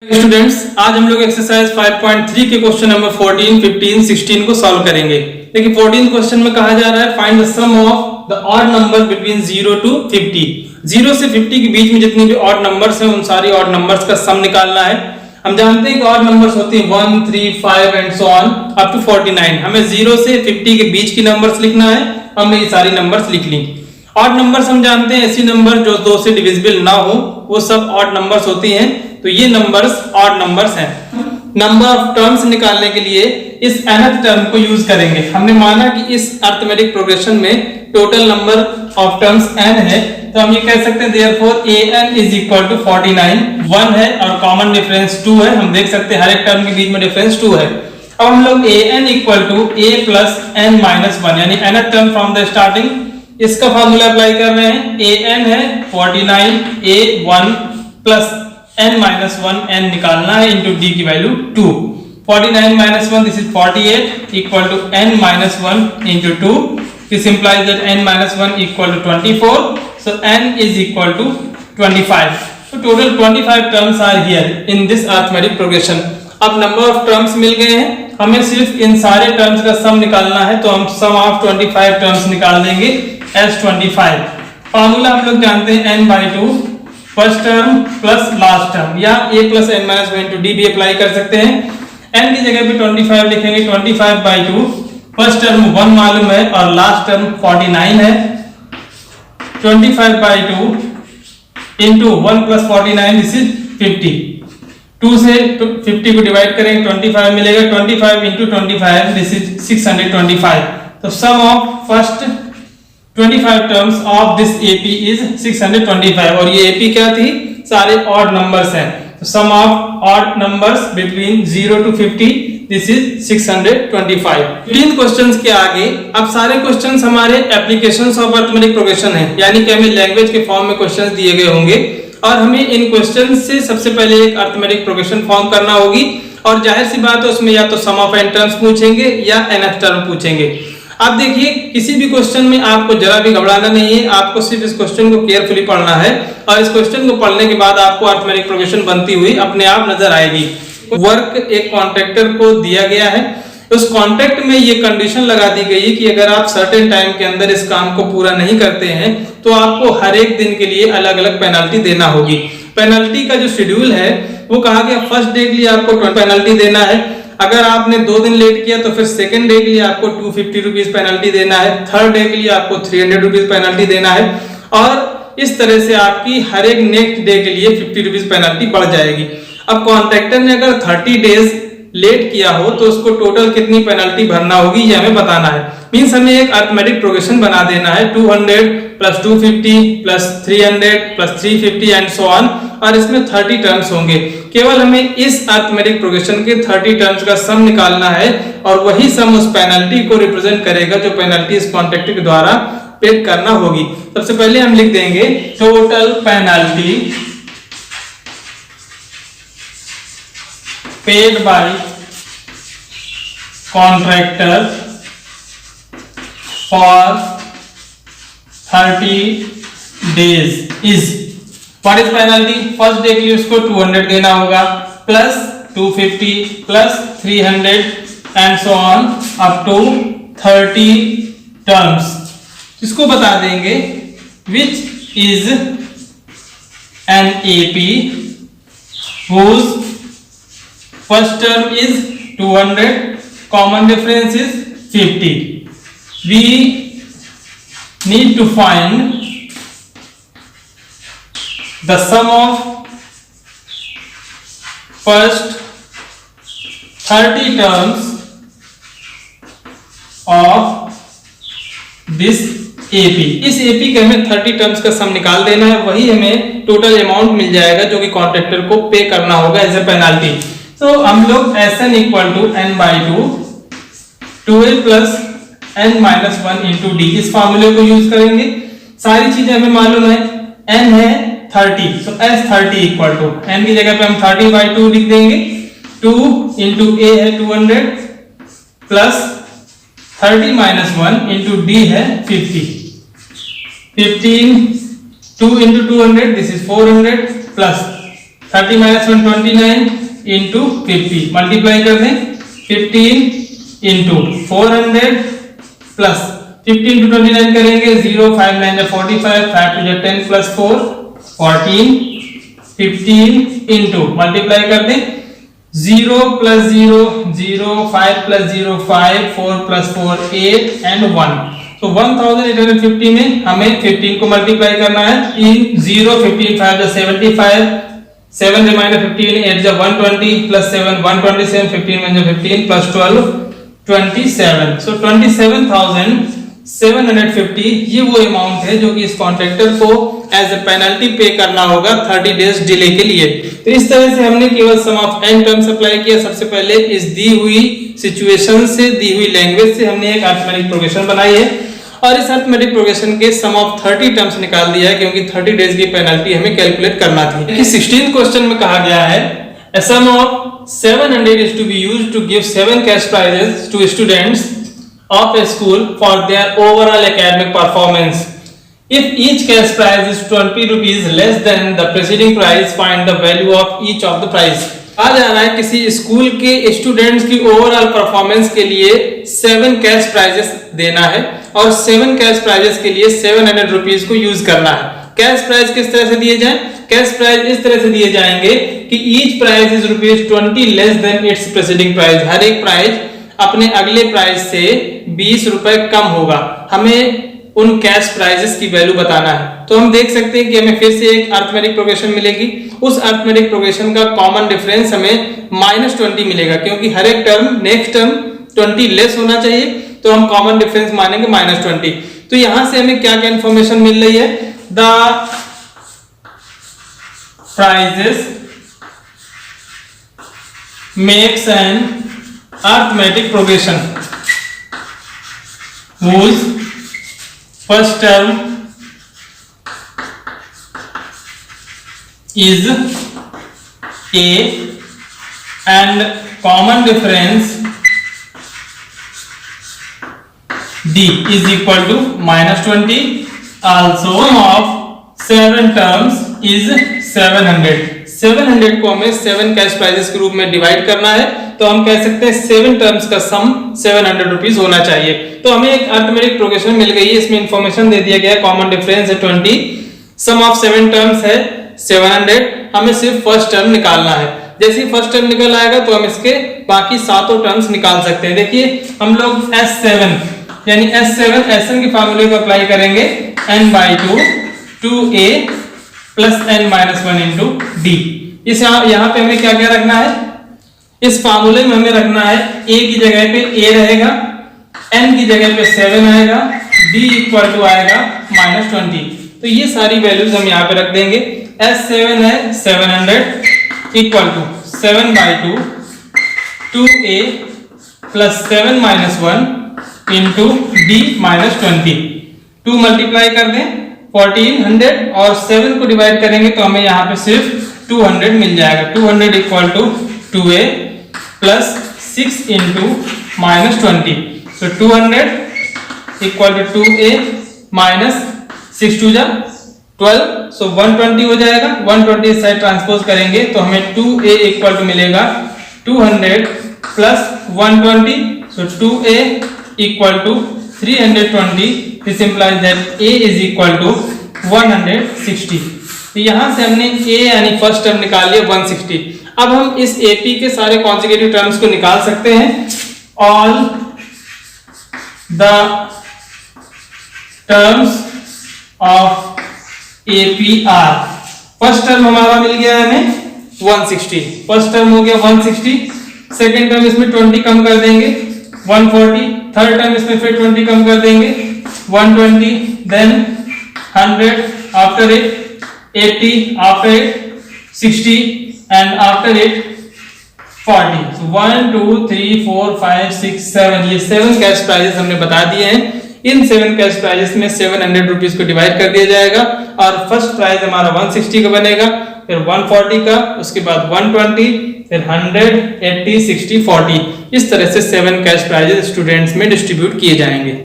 Students, आज हम लोग एक्सरसाइज 5.3 के क्वेश्चन नंबर 14, 15, 16 को सॉल्व करेंगे। देखिए 14 क्वेश्चन में कहा जा रहा है find the sum of the odd number between 0 to 50। 0 से 50 के बीच में जितने भी ऑड नंबर्स हैं उन सारी ऑड नंबर्स का सम निकालना है। हम जानते हैं कि ऑड नंबर्स होती हैं 1, 3, 5 and so on up to 49। हमें 0 से 50 के बीच की नंबर्स लिखना है। हमने ये सारी नंबर्स लिख ली। ऑड नंबर्स हम जानते हैं ऐसी नंबर जो 2 से डिविजिबल ना हो, वो सब ऑड नंबर्स होती हैं। तो ये नंबर्स ऑड नंबर्स हैं। नंबर ऑफ टर्म्स निकालने के लिए इस nth टर्म को यूज करेंगे। हमने माना कि इस अरिथमेटिक प्रोग्रेशन में total number of terms n है, तो हम ये कह सकते हैं therefore an is equal to 49। 1 है और कॉमन डिफरेंस 2 है। हम देख सकते हैं हर एक टर्म के बीच में डिफरेंस 2 है। अब हम लोग an equal to a plus n minus 1 यानी nth term from the starting, इसका फॉर्मूला अप्लाई कर रहे हैं। an है 49 a1 plus n minus 1 n निकालना है इनटू d की value 2। 49 minus 1 this is 48 equal to n minus 1 into 2। This implies that n minus 1 equal to 24। So n is equal to 25। So total 25 terms are here in this arithmetic progression। अब number of terms मिल गए हैं, हमें सिर्फ इन सारे terms का sum निकालना है। तो हम sum of 25 terms निकाल देंगे as 25। फॉर्मूला हम लोग जानते हैं n by 2 first term plus last term, या a plus n minus 1 into D भी अप्लाई कर सकते हैं। n की जगह पे 25 लिखेंगे। 25 by 2 फर्स्ट टर्म 1 मालूम है और लास्ट टर्म 49 है। 25 by 2 into 1 plus 49 this is 50। 2 से 50 को डिवाइड करेंगे 25 मिलेगा। 25 इंटू 25 दिस इज 625। तो सम of first 25 terms of this AP is 625। और ये AP क्या थी? सारे odd numbers हैं। तो sum of odd numbers between 0 to 50 this is 625। 15 questions के आगे अब सारे क्वेश्चंस हमारे एप्लीकेशंस ऑफ अरिथमेटिक प्रोग्रेशन हैं, यानी कि हमें लैंग्वेज के फॉर्म में क्वेश्चंस दिए गए होंगे और हमें इन क्वेश्चंस से सबसे पहले एक अरिथमेटिक प्रोग्रेशन फॉर्म करना होगी। और जाहिर सी बात है उसमें या तो सम ऑफ n टर्म्स पूछेंगे या nth टर्म पूछेंगे। आप देखिए किसी भी क्वेश्चन में आपको जरा भी घबराना नहीं है, आपको सिर्फ इस क्वेश्चन को केयरफुली पढ़ना है और इस क्वेश्चन को पढ़ने के बाद आपको अरिथमेटिक प्रोग्रेशन बनती हुई अपने आप नजर आएगी। वर्क एक कॉन्ट्रैक्टर को दिया गया है, उस कॉन्ट्रैक्ट में ये कंडीशन लगा दी गई है कि अगर आप सर्टेन टाइम के अंदर इस काम को पूरा नहीं करते हैं तो आपको हर एक दिन के लिए अलग अलग पेनल्टी देना होगी। पेनल्टी का जो शेड्यूल है वो कहा गया फर्स्ट डे के लिए आपको पेनल्टी देना है। अगर आपने 2 दिन लेट किया तो फिर सेकंड डे के लिए आपको 250 रुपीज पेनल्टी देना है। थर्ड डे के लिए आपको 300 रुपीज पेनल्टी देना है और इस तरह से आपकी हर एक नेक्स्ट डे के लिए 50 रुपीज पेनल्टी बढ़ जाएगी। अब कॉन्ट्रैक्टर ने अगर 30 डेज लेट किया हो तो उसको टोटल कितनी पेनल्टी भरना होगी ये हमें बताना है। मींस हमें एक अरिथमेटिक प्रोग्रेशन बना देना है 200 plus 250 plus 300 plus 350 and so on, और इसमें 30 टर्म्स होंगे। केवल हमें इस अरिथमेटिक प्रोग्रेशन के 30 टर्म्स का सम निकालना है और वही सम उस पेनल्टी को रिप्रेजेंट करेगा जो पेनल्टी इस कॉन्ट्रैक्टर के द्वारा पेड करना होगी। सबसे पहले हम लिख देंगे total penalty paid by contractor for 30 days is what is penalty? First day के लिए उसको 200 देना होगा plus 250 plus 300 and so on up to 30 terms. इसको बता देंगे which is an AP whose first term is 200, common difference is 50। We need to find the sum of first 30 terms of this AP। इस AP के हमें 30 terms का सम निकाल देना है, वही हमें टोटल अमाउंट मिल जाएगा जो कि कॉन्ट्रैक्टर को पे करना होगा एज ए पेनल्टी। तो हम लोग Sn equal to n by 2 2a plus n minus 1 into d, इस फॉर्मूले को यूज करेंगे। सारी चीजें हमें मालूम है। n है 30, so S30 equal to n की जगह पे हम 30 by 2 लिख देंगे। 2 इंटू a है 200 प्लस 30 माइनस 1 इंटू डी है 50। 15 2 into 200 this is 400 plus 30 minus 1 29 into 50 multiply कर दें 15 इंटू 400 प्लस 50 इंटू 29 करेंगे 0 5 9 45 5 2 10 प्लस 4 14 15 इंटू मल्टीप्लाई कर दें 0 प्लस 0 0 5 प्लस 0 5 4 प्लस 4 8 एंड 1 तो 1850 में हमें 15 को मल्टीप्लाई करना है इन 0 15 5 75 7 रिमाइंडर 15 8 जा 120 प्लस 7 127 15 में जो 15 प्लस 12 27 सो 27,750 ये वो अमाउंट है जो कि इस कॉन्ट्रैक्टर को एज ए पेनल्टी पे करना होगा 30 डेज डिले के लिए। तो इस तरह से हमने केवल सम ऑफ n टर्म्स अप्लाई किया। सबसे पहले इस दी हुई सिचुएशन से दी हुई लैंग्वेज से हमने एक अरिथमेटिक प्रोग्रेशन बनाई है और इस अरिथमेटिक प्रोग्रेशन के सम ऑफ 30 टर्म्स निकाल दिया है क्योंकि 30 डेज की पेनल्टी हमें कैलकुलेट करना थी। कि 16th क्वेश्चन में कहा गया है a sum of 700 is to be used to give 7 cash prizes to students of a school for their overall academic performance. If each cash prize is 20 rupees less than the preceding prize, find the value of each of the prize. आ जा रहा है किसी school के students की overall performance के लिए 7 cash prices देना है और 7 कैश प्राइजेस के लिए 700 रुपीज को यूज करना है। कैश प्राइज किस तरह से दिए जाएं? कैश प्राइज इस तरह से दिए जाएंगे कि each prize is ₹20 less than its preceding prize. हर एक प्राइज अपने अगले प्राइज से 20 रुपए कम होगा। हमें उन कैश प्राइजेस की वैल्यू बताना है। तो हम देख सकते हैं कि हमें फिर से एक अरिथमेटिक प्रोग्रेशन मिलेगी। उस अरिथमेटिक प्रोग्रेशन का कॉमन डिफरेंस हमें -20 मिलेगा क्योंकि हर एक टर्म नेक्स्ट टर्म 20 लेस होना चाहिए तो हम कॉमन डिफरेंस मानेंगे -20। तो यहां से हमें क्या क्या इंफॉर्मेशन मिल रही है? The prices makes an arithmetic progression whose first term is A and common difference D is equal to -20. Also sum of 7 terms is 700. 700 को हमें 7 कैश प्राइजेस के रूप में डिवाइड करना है तो हम कह सकते हैं 7 टर्म्स का सम 700 रुपीज होना चाहिए। तो हमें एक अरिथमेटिक प्रोग्रेशन मिल गई है। इसमें इंफॉर्मेशन दे दिया गया है कॉमन डिफरेंस है 20, सम ऑफ 7 टर्म्स है 700। हमें सिर्फ फर्स्ट टर्म निकालना है। जैसे ही फर्स्ट टर्म निकल आएगा तो हम इसके बाकी सातों टर्म्स निकाल सकते हैं। देखिए हम लोग S7 यानी Sn के फार्मूले को अप्लाई करेंगे n/2 2a plus n-1 into d. इस यहाँ पे हमें क्या क्या रखना है? इस फार्मूले में हमें रखना है a की जगह पे a रहेगा, n की जगह पे 7 आएगा, d इक्वल टू आएगा -20। तो ये सारी वैल्यूज हम यहाँ पे रख देंगे। S7 है 700 equal to 7/2 2a plus 7-1 into d -20। 2 multiply कर दें 1400 और 7 को डिवाइड करेंगे तो हमें यहाँ पे सिर्फ 200 मिल जाएगा। 200 equal to 2a plus 6 into -20। तो 200 इक्वल टू 2a माइनस 6 2 जा 12 सो 120 हो जाएगा। 120 साइड ट्रांसपोज करेंगे तो हमें 2a इक्वल टू मिलेगा 200 plus 120 so 2a equal to 320। This implies that a is equal to 160। तो यहां से हमने a यानी फर्स्ट टर्म निकाल लिया 160। अब हम इस AP के सारे कॉन्सेक्यूटिव टर्म्स को निकाल सकते हैं। All the terms of AP are, first term हमारा मिल गया हमें 160, फर्स्ट टर्म हो गया 160। सेकेंड टर्म इसमें 20 कम कर देंगे 140, थर्ड टर्म इसमें फिर 20 कम कर देंगे 120, then 100, after it 80, after it 60 and after it 40। so 1 2 3 4 5 6 7 ये 7 कैश प्राइजेस हमने बता दिए हैं। इन 7 कैश प्राइजेस में 700 रुपीज को डिवाइड कर दिया जाएगा और फर्स्ट प्राइज हमारा 160 का बनेगा, फिर 140 का, उसके बाद 120, फिर 100, 80, 60, 40। इस तरह से 7 कैश प्राइजेस स्टूडेंट्स में डिस्ट्रीब्यूट किए जाएंगे।